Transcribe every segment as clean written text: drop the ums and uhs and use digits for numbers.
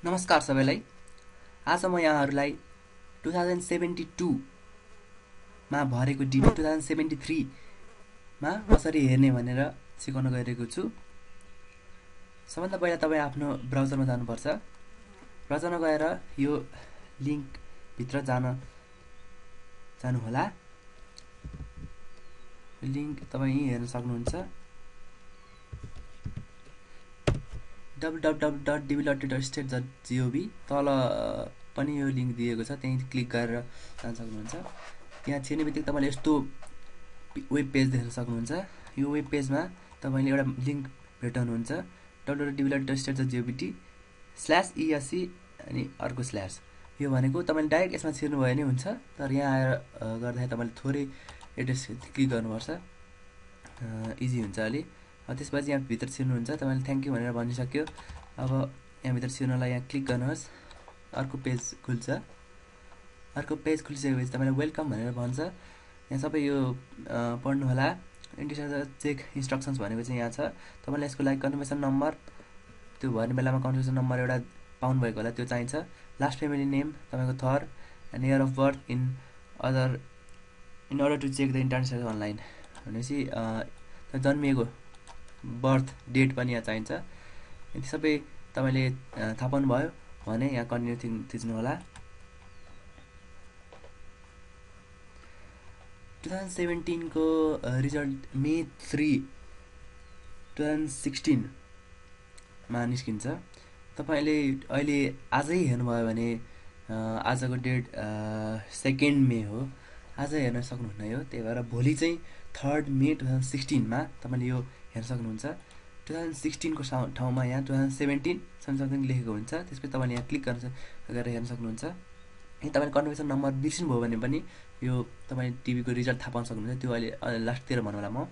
नमस्कार सबैलाई। आज म यहाँहरूलाई 2072 मा भरेको डिबी 2073 मा कसरी हेर्ने भनेर सिकाउन गइरहेको छु। सबभन्दा पहिला तपाईँ आफ्नो ब्राउजरमा जानुपर्छ। ब्राउजरमा गएर यो लिङ्क भित्र जानुहोला। लिङ्क तपाईँ यहीँ हेर्न सक्नुहुन्छ। www.dblottery.state.gov तल पनि यो लिङ्क दिएको छ, त्यहीँ क्लिक गरेर जान सक्नुहुन्छ। यहाँ छिर्ने बित्तिकै तपाईँले यस्तो वेब पेज देख्न सक्नुहुन्छ। यो वेब पेजमा तपाईँले एउटा लिङ्क भेटाउनुहुन्छ, www.state.gov/ESC अनि अर्को स्ल्यास। यो भनेको तपाईँले डाइरेक्ट यसमा छिर्नुभयो भने हुन्छ, तर यहाँ आएर गर्दाखेरि तपाईँले थोरै एड्रेस क्लिक गर्नुपर्छ, इजी हुन्छ अलि। त्यसपछि यहाँ भित्र छिर्नुहुन्छ, तपाईँले थ्याङ्क यू भनेर भनिसक्यो। अब यहाँ भित्र छिर्नलाई यहाँ क्लिक गर्नुहोस्, अर्को पेज खुल्छ। अर्को पेज खुलिसकेपछि तपाईँले वेलकम भनेर भन्छ। यहाँ सबै यो पढ्नुहोला। इन्टिजर चेक इन्स्ट्रक्सन्स भनेको चाहिँ यहाँ छ। तपाईँलाई यसको लागि कन्फर्मेसन नम्बर, त्यो भर्ने बेलामा कन्फर्मेसन नम्बर एउटा पाउनुभएको होला, त्यो चाहिन्छ। लास्ट फ्यामिली नेम, तपाईँको थर and year of birth in order to check the international online भनेपछि जन्मिएको बर्थ डेट पनि यहाँ चाहिन्छ। यति सबै तपाईँले थाहा पाउनुभयो भने यहाँ कन्टिन्यू थिच्नु होला। 2017 को रिजल्ट मे 3, 2016 मा निस्किन्छ। तपाईँले अहिले आजै हेर्नुभयो भने आजको डेट 2 मे हो, आज हेर्न सक्नुहुन्न यो। त्यही भएर भोलि चाहिँ 3 मे 2016 मा तपाईँले यो हेर्न सक्नुहुन्छ। 2016 को ठाउँमा यहाँ 2017 समथिङ लेखेको हुन्छ। त्यसपछि तपाईँले यहाँ क्लिक गरेर हेर्न सक्नुहुन्छ। यदि तपाईँले कन्फर्मेसन नम्बर बिर्सिनुभयो भने पनि यो तपाईँले टिभीको रिजल्ट थाहा पाउन सक्नुहुन्छ। त्यो अहिले लास्टतिर भन्नु होला म।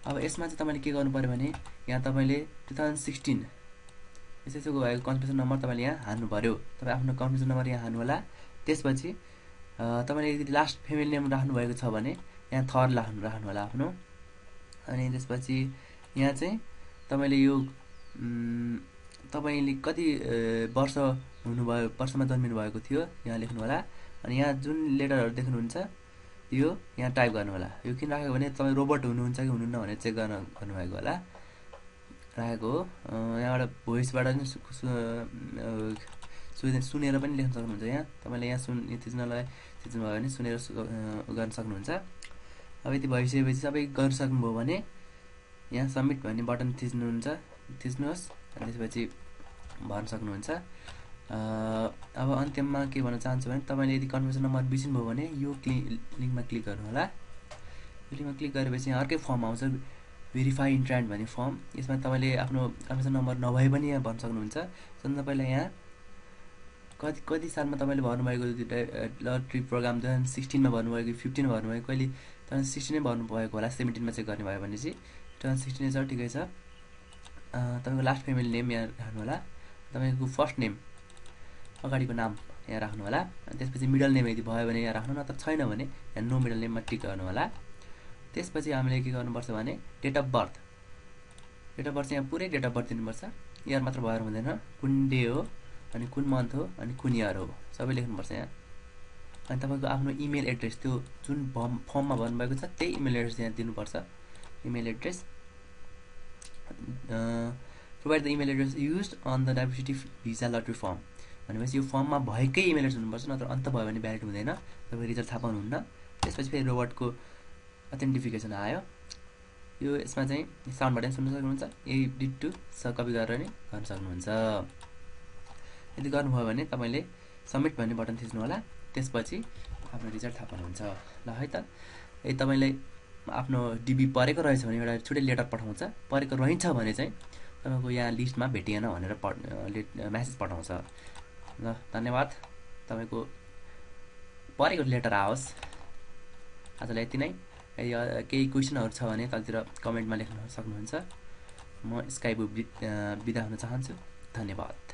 अब यसमा चाहिँ तपाईँले के गर्नु पऱ्यो भने यहाँ तपाईँले 2016 यसो भएको कन्फर्मेसन नम्बर तपाईँले यहाँ हाल्नु पऱ्यो। तपाईँ आफ्नो कन्फर्मेसन नम्बर यहाँ हाल्नु होला। त्यसपछि तपाईँले यदि लास्ट फ्यामिली नेम राख्नुभएको छ भने यहाँ थर राख्नु होला आफ्नो। अनि त्यसपछि यहाँ चाहिँ तपाईँले यो तपाईँले कति वर्ष हुनुभयो, वर्षमा जन्मिनु भएको थियो यहाँ लेख्नु होला। अनि यहाँ जुन लेटरहरू देख्नुहुन्छ यो यहाँ टाइप गर्नु होला। यो किन राखेको भने तपाईँ रोबोट हुनुहुन्छ कि हुनुहुन्न भनेर चेक गर्नुभएको होला राखेको हो। यहाँबाट भोइसबाट सुनेर पनि लेख्न सक्नुहुन्छ। यहाँ तपाईँले यहाँ थिच्नुभयो भने सुनेर गर्न सक्नुहुन्छ। अब यति भइसकेपछि सबै गरिसक्नुभयो भने यहाँ सबमिट भन्ने बटन थिच्नुहोस्। अनि त्यसपछि भर्न सक्नुहुन्छ। अब अन्त्यमा के भन्न चाहन्छु भने तपाईँले यदि कन्फर्मेसन नम्बर बिर्सिनुभयो भने यो लिङ्कमा क्लिक गर्नु होला। यो लिङ्कमा क्लिक गरेपछि यहाँ अर्कै फर्म आउँछ, भेरिफाई इन्ट्रान्ट भन्ने फर्म। यसमा तपाईँले आफ्नो कन्फर्मेसन नम्बर नभए पनि यहाँ भन्न सक्नुहुन्छ। सबभन्दा पहिला यहाँ कति सालमा तपाईँले भर्नुभएको लटरी प्रोग्राम 2016 मा भर्नुभयो कि 15 मा भर्नुभयो, कहिले 2016 नै भर्नुभएको होला। 17 मा चेक गर्ने भयो भने चाहिँ 2016 छ, ठिकै छ। तपाईँको लास्ट फ्यामिली नेम यहाँ राख्नु होला। तपाईँको फर्स्ट नेम अगाडिको नाम यहाँ राख्नु होला। अनि त्यसपछि मिडल नेम यदि भयो भने यहाँ राख्नु, नत्र छैन भने यहाँ नो मिडल नेममा टिक गर्नु होला। त्यसपछि हामीले के गर्नुपर्छ भने डेट अफ बर्थ चाहिँ यहाँ पुरै डेट अफ बर्थ दिनुपर्छ। इयर मात्र भएर हुँदैन, कुन डे हो अनि कुन मन्थ हो अनि कुन इयर हो सबै लेख्नुपर्छ यहाँ। अनि तपाईँको आफ्नो इमेल एड्रेस, त्यो जुन फर्ममा भन्नुभएको छ त्यही इमेल एड्रेस यहाँ दिनुपर्छ। Email address provide the email address used on the diversity visa lottery form भनेपछि यो फर्ममा भएकै इमेल एड्रेस हुनुपर्छ, नत्र अन्त भयो भने भ्यालिड हुँदैन, तपाईँ रिजल्ट थाहा पाउनुहुन्न। त्यसपछि फेरि रोबोटको अथेन्टिफिकेसन आयो। यो यसमा चाहिँ साउन्डबाट पनि सुन्न सक्नुहुन्छ, एडिट टु कपी गरेर नि गर्न सक्नुहुन्छ। यदि गर्नुभयो भने तपाईँले सबमिट भन्ने बटन थिच्नु होला। त्यसपछि आफ्नो रिजल्ट थाहा पाउनुहुन्छ। ल है त, यदि तपाईँलाई आफ्नो डिबी परेको रहेछ भने एउटा छुट्टै लेटर पठाउँछ, परेको रहन्छ भने चाहिँ तपाईँको यहाँ लिस्टमा भेटिएन भनेर म्यासेज पठाउँछ। ल धन्यवाद, तपाईँको परेको लेटर आओस्। आजलाई यति नै। यदि केही क्वेसनहरू छ भने तलतिर कमेन्टमा लेख्न सक्नुहुन्छ। म स्काइप बिदा हुन चाहन्छु। धन्यवाद।